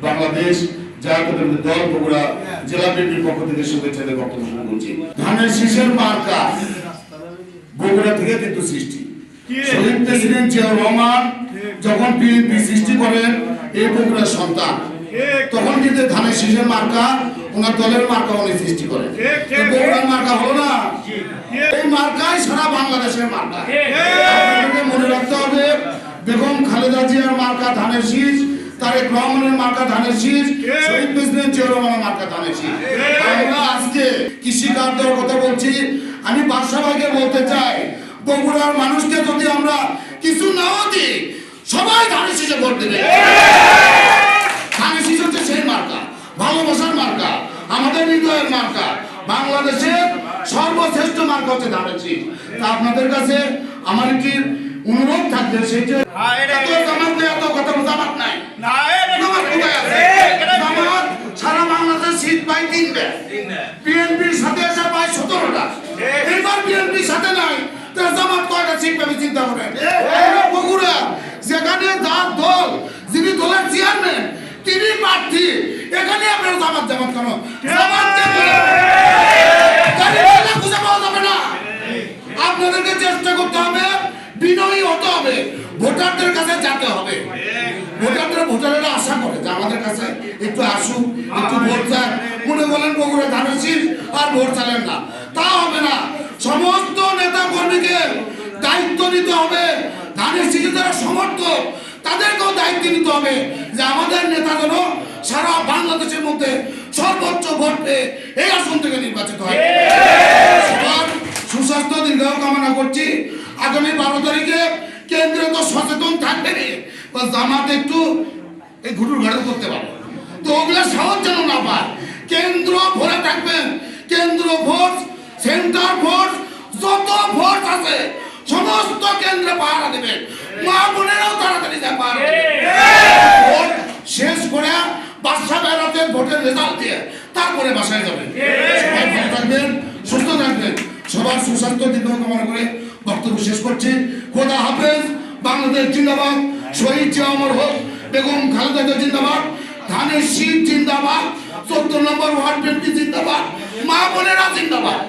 বাংলাদেশ জাতীয়তাবাদী দল বগুড়া জেলা বিএনপির পক্ষ থেকে শুভেচ্ছা বক্তব্য শুরু করছি। ধানের শীষের মার্কা বগুড়া থেকে কিন্তু সৃষ্টি। শহীদ প্রেসিডেন্ট জিয়াউর রহমান যখন বিএনপি সৃষ্টি করেন এই বগুড়ার সন্তান, তখন কিন্তু ধানের শীষের মার্কা ওনার দলের মার্কা উনি সৃষ্টি করেন। বগুড়ার মার্কা হলো না, এই মার্কাই সারা বাংলাদেশের মার্কা। মনে রাখতে হবে, বেগম খালেদা জিয়ার মার্কা ধানের শীষ, তারেক রহমানের মার্কা ধানের শীষ, শহীদ প্রেসিডেন্ট জিয়াউর রহমানের মার্কা ধানের শীষ। আমরা আজকে কৃষি কার্যের কথা বলছি। আমি বাদশাহকে বলতে চাই, বগুড়ার মানুষকে যদি আমরা কিছু নাও দিই, সবাই ধানের শীষে ভোট দেবে। ধানের শীষ হচ্ছে সেই মার্কা, ভালোবাসার মার্কা, আমাদের হৃদয়ের মার্কা, বাংলাদেশের সর্বশ্রেষ্ঠ মার্কা হচ্ছে ধানের শীষ। তা আপনাদের কাছে আমার কি অনুরোধ থাকবে, সেই যে এত কথা জামাত নাই, সারা বাংলাদেশ সিট পাই 3টা, বিএনপির সাথে এসে পাই 17টা। এবার বিএনপির সাথে নাই, তাহলে জামাত কয়টা সিট পাবে চিন্তা করেন। বগুড়া যেখানে যার দল, যিনি দলের চেয়ারম্যান তিনি প্রার্থী, এখানে আপনার জামাত জামাত কেন? খুঁজে পাওয়া যাবে না। আপনাদেরকে চেষ্টা করতে হবে, বিনয়ী হতে হবে, ভোটারদের কাছে যেতে হবে। ভোটারেরা আশা করে যে আমাদের কাছে একটু আসুক, একটু ভোট চায়। মনে বলেন বগুড়া ধানের শীষ আর ভোট চালেন না, তা হবে না। সমস্ত নেতা কর্মীকে দায়িত্ব নিতে হবে। ধানের শীষে যারা সমর্থক তাদেরকেও দায়িত্ব নিতে হবে যে আমাদের নেতা যেন সারা বাংলাদেশের মধ্যে সর্বোচ্চ ভোট পেয়ে এই আসন থেকে নির্বাচিত হয়। সবার সুস্বাস্থ্য দীর্ঘায়ু কামনা করছি। আগামী 12 তারিখে কেন্দ্রে তো সচেতন থাকবেন, জামাত একটু এই ঘুটুর ঘাটু করতে পারে, তো ওগুলা সাহস যেন না পায়। কেন্দ্র ভরে থাকবেন, কেন্দ্র ভোট, সেন্টার ভোট, যত ভোট আছে সমস্ত কেন্দ্রে পাহারা দেবেন। মা বোনেরাও তাড়াতাড়ি যায় পাহারা ভোট শেষ করে বাদশা বেড়াতে ভোটের রেজাল্ট দিয়ে তারপরে বাসায় যাবেন। সবাই ভালো থাকবেন, সুস্থ থাকবেন, সবার সুস্বাস্থ্য দীর্ঘায়ু কামনা করে বক্তব্য শেষ করছি। খোদা হাফেজ। বাংলাদেশ জিন্দাবাদ, শহীদ জিয়া অমর হোক, বেগম খালেদা জিয়া জিন্দাবাদ, ধানের শীষ জিন্দাবাদ, 14 নম্বর ওয়ার্ড বিএনপি জিন্দাবাদ, মা বোনেরা জিন্দাবাদ।